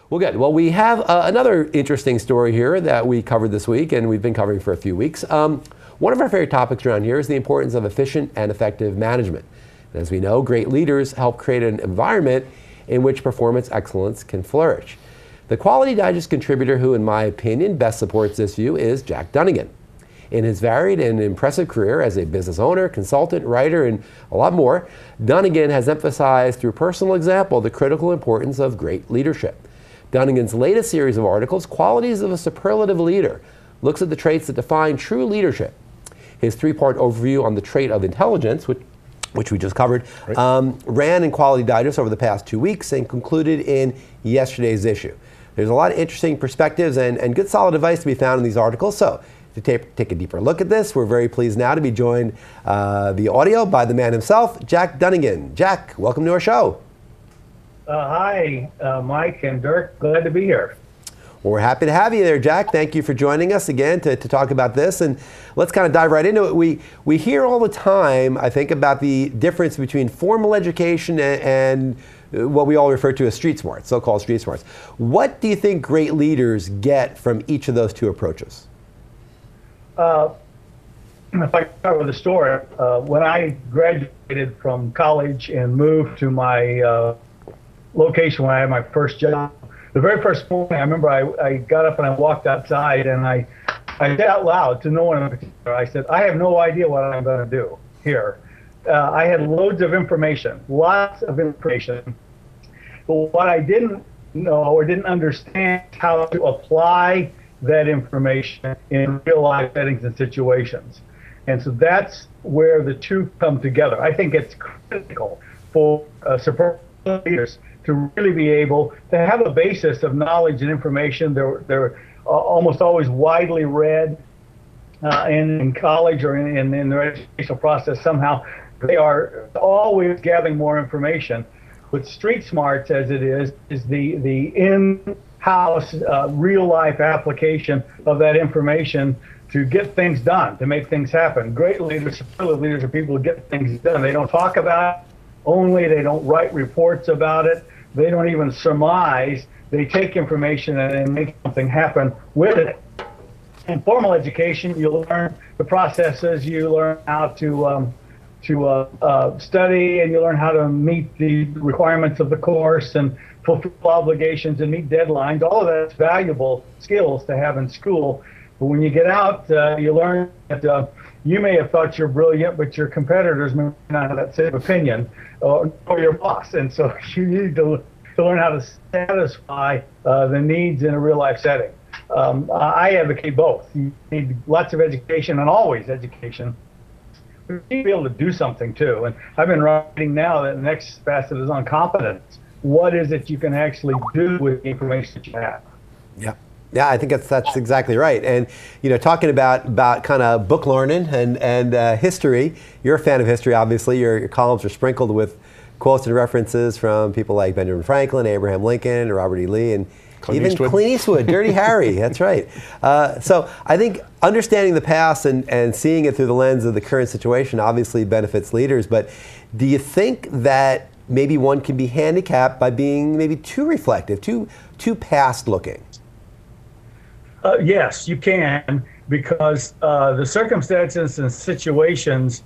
Well, good. Well, we have another interesting story here that we covered this week, and we've been covering for a few weeks. One of our favorite topics around here is the importance of efficient and effective management. And as we know, great leaders help create an environment in which performance excellence can flourish. The Quality Digest contributor who, in my opinion, best supports this view is Jack Dunigan. In his varied and impressive career as a business owner, consultant, writer, and a lot more, Dunigan has emphasized through personal example the critical importance of great leadership. Dunigan's latest series of articles, Qualities of a Superlative Leader, looks at the traits that define true leadership. His three-part overview on the trait of intelligence, which we just covered, ran in Quality Digest over the past 2 weeks and concluded in yesterday's issue. There's a lot of interesting perspectives and good solid advice to be found in these articles. So to take a deeper look at this, we're very pleased now to be joined via audio by the man himself, Jack Dunigan. Jack, welcome to our show. Hi, Mike and Dirk. Glad to be here. Well, we're happy to have you there, Jack. Thank you for joining us again to talk about this. And let's kind of dive right into it. We hear all the time, I think, about the difference between formal education and what we all refer to as street smarts, so-called street smarts. What do you think great leaders get from each of those two approaches? If I start with the story, when I graduated from college and moved to my location when I had my first job, the very first morning, I remember I got up and I walked outside and I said out loud to no one in particular, I said, I have no idea what I'm going to do here. I had loads of information, lots of information, but what I didn't know or didn't understand how to apply that information in real life settings and situations. And so that's where the two come together. I think it's critical for superb leaders to really be able to have a basis of knowledge and information. They're almost always widely read in college or in their educational process. Somehow they are always gathering more information. But street smarts, as it is the in-house real-life application of that information to get things done, to make things happen. Great leaders, superlative leaders, are people who get things done. They don't talk about it only, they don't write reports about it, they don't even surmise, they take information and make something happen with it. In formal education, you learn the processes, you learn how to study, and you learn how to meet the requirements of the course and fulfill obligations and meet deadlines. All of that's valuable skills to have in school. But when you get out, you learn that you may have thought you're brilliant, but your competitors may not have that same opinion, or your boss. And so you need to learn how to satisfy the needs in a real life setting. I advocate both. You need lots of education and always education. You need to be able to do something too. And I've been writing now that the next facet is on competence. What is it you can actually do with the information that you have? Yeah. Yeah, I think that's exactly right. And talking about kind of book learning and history, you're a fan of history, obviously. Your columns are sprinkled with quotes and references from people like Benjamin Franklin, Abraham Lincoln, Robert E. Lee, and even Clint Eastwood, Dirty Harry. That's right. So I think understanding the past and seeing it through the lens of the current situation obviously benefits leaders. But do you think that maybe one can be handicapped by being maybe too reflective, too past looking? Yes, you can, because the circumstances and situations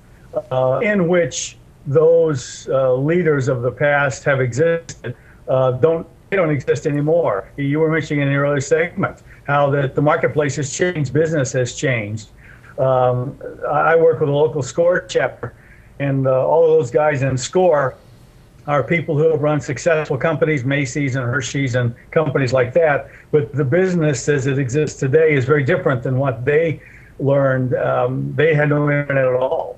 in which those leaders of the past have existed don't exist anymore. You were mentioning in the earlier segment how that the marketplace has changed, business has changed. I work with a local SCORE chapter, and all of those guys in SCORE are people who have run successful companies, Macy's and Hershey's and companies like that. But the business as it exists today is very different than what they learned. They had no internet at all.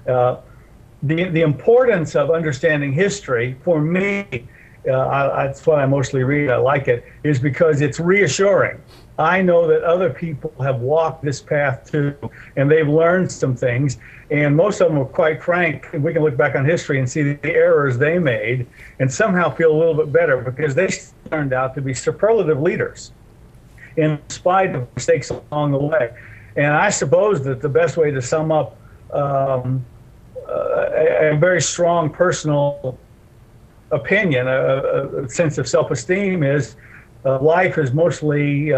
The importance of understanding history, for me, that's what I mostly read, I like it, is because it's reassuring. I know that other people have walked this path too, and they've learned some things, and most of them are quite frank. We can look back on history and see the errors they made and somehow feel a little bit better because they turned out to be superlative leaders in spite of mistakes along the way. And I suppose that the best way to sum up a very strong personal opinion, a sense of self-esteem is life is mostly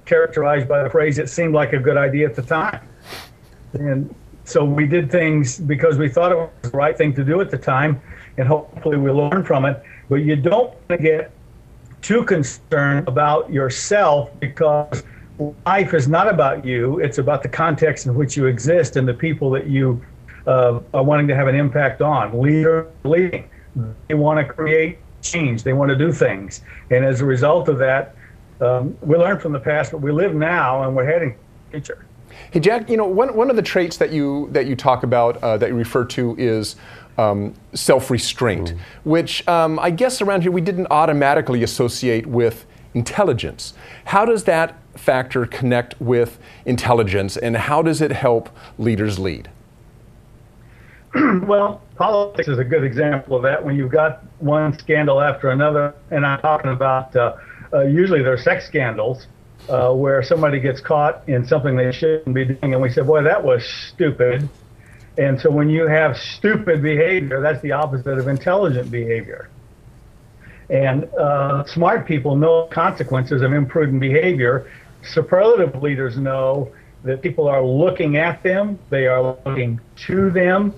characterized by the phrase, "It seemed like a good idea at the time." And so we did things because we thought it was the right thing to do at the time, and hopefully we learn from it. But you don't want to get too concerned about yourself, because life is not about you. It's about the context in which you exist and the people that you are wanting to have an impact on. Leading. They want to create change. They want to do things. And as a result of that, we learn from the past, but we live now, and we're heading to the future. Hey, Jack, one of the traits that you talk about, that you refer to, is self-restraint, which I guess around here we didn't automatically associate with intelligence. How does that factor connect with intelligence, and how does it help leaders lead? Well, politics is a good example of that. When you've got one scandal after another, and I'm talking about usually they're sex scandals, where somebody gets caught in something they shouldn't be doing, and we say, boy, that was stupid. And so when you have stupid behavior, that's the opposite of intelligent behavior. And smart people know consequences of imprudent behavior. Superlative leaders know that people are looking at them, they are looking to them,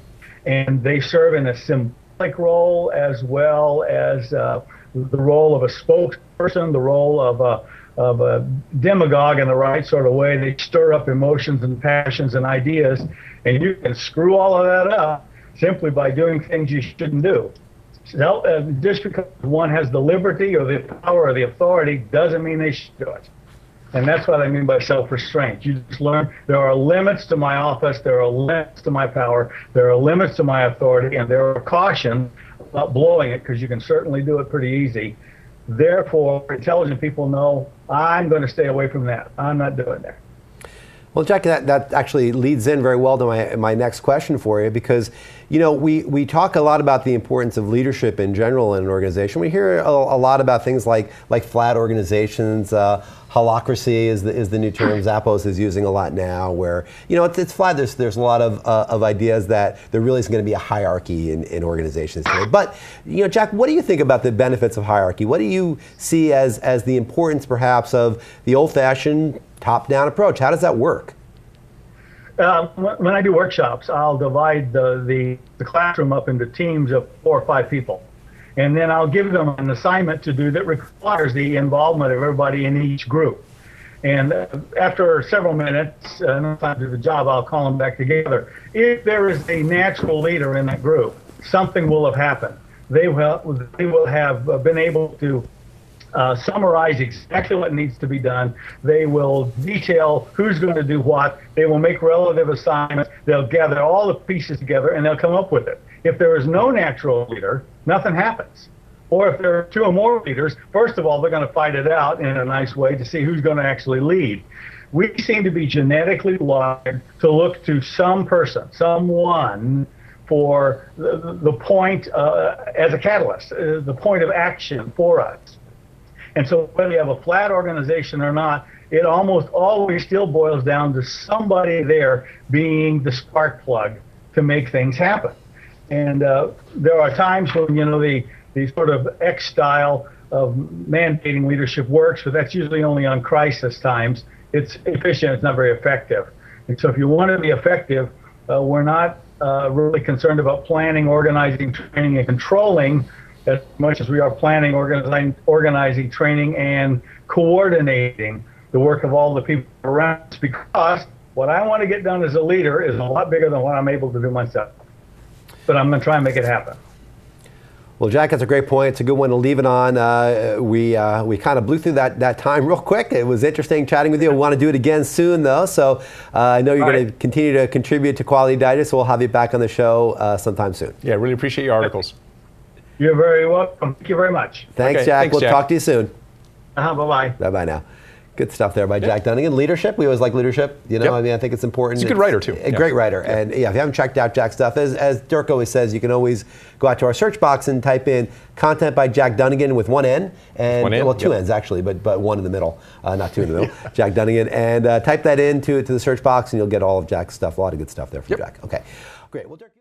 and they serve in a symbolic role as well as the role of a spokesperson, the role of a demagogue in the right sort of way. They stir up emotions and passions and ideas, and you can screw all of that up simply by doing things you shouldn't do. So, just because one has the liberty or the power or the authority doesn't mean they should do it. And that's what I mean by self-restraint. You just learn there are limits to my office, there are limits to my power, there are limits to my authority, and there are cautions about blowing it, because you can certainly do it pretty easy. Therefore, intelligent people know, I'm going to stay away from that. I'm not doing that. Well, Jack, that actually leads in very well to my next question for you, because we talk a lot about the importance of leadership in general in an organization. We hear a lot about things like flat organizations. Holacracy is the new term Zappos is using a lot now, where it's flat. There's a lot of ideas that there really isn't going to be a hierarchy in organizations today. But Jack, what do you think about the benefits of hierarchy? What do you see as the importance, perhaps, of the old-fashioned top-down approach? How does that work? When I do workshops, I'll divide the classroom up into teams of 4 or 5 people. And then I'll give them an assignment to do that requires the involvement of everybody in each group. And after several minutes, enough time to do the job, I'll call them back together. If there is a natural leader in that group, something will have happened. They will have been able to summarize exactly what needs to be done. They will detail who's going to do what. They will make relative assignments. They'll gather all the pieces together, and they'll come up with it. If there is no natural leader, nothing happens. Or if there are 2 or more leaders, first of all, they're going to fight it out in a nice way to see who's going to actually lead. We seem to be genetically wired to look to some person, someone, for the point as a catalyst, the point of action for us. And so whether you have a flat organization or not, it almost always still boils down to somebody there being the spark plug to make things happen. And there are times when, the sort of X style of mandating leadership works, but that's usually only on crisis times. It's efficient, it's not very effective. And so if you want to be effective, we're not really concerned about planning, organizing, training, and controlling as much as we are planning, organizing, training, and coordinating the work of all the people around us, because what I want to get done as a leader is a lot bigger than what I'm able to do myself. But I'm going to try and make it happen. Well, Jack, that's a great point. It's a good one to leave it on. We kind of blew through that time real quick. It was interesting chatting with you. We want to do it again soon, though. So I know you're going to continue to contribute to Quality Digest, so we'll have you back on the show sometime soon. Yeah, really appreciate your articles. You're very welcome. Thank you very much. Thanks, okay, Jack. Thanks, we'll Jack. talk to you soon. Bye-bye. Bye-bye now. Good stuff there by Jack Dunigan. Leadership, we always like leadership. I mean, I think it's important. He's a good writer, too. A great writer. Yeah. And if you haven't checked out Jack's stuff, as Dirk always says, you can always go out to our search box and type in content by Jack Dunigan with 1 N. And, well, 2 N's actually, but 1 in the middle, not 2 in the middle. Jack Dunigan. And type that into the search box, and you'll get all of Jack's stuff. A lot of good stuff there from Jack. Okay. Great. Well, Dirk.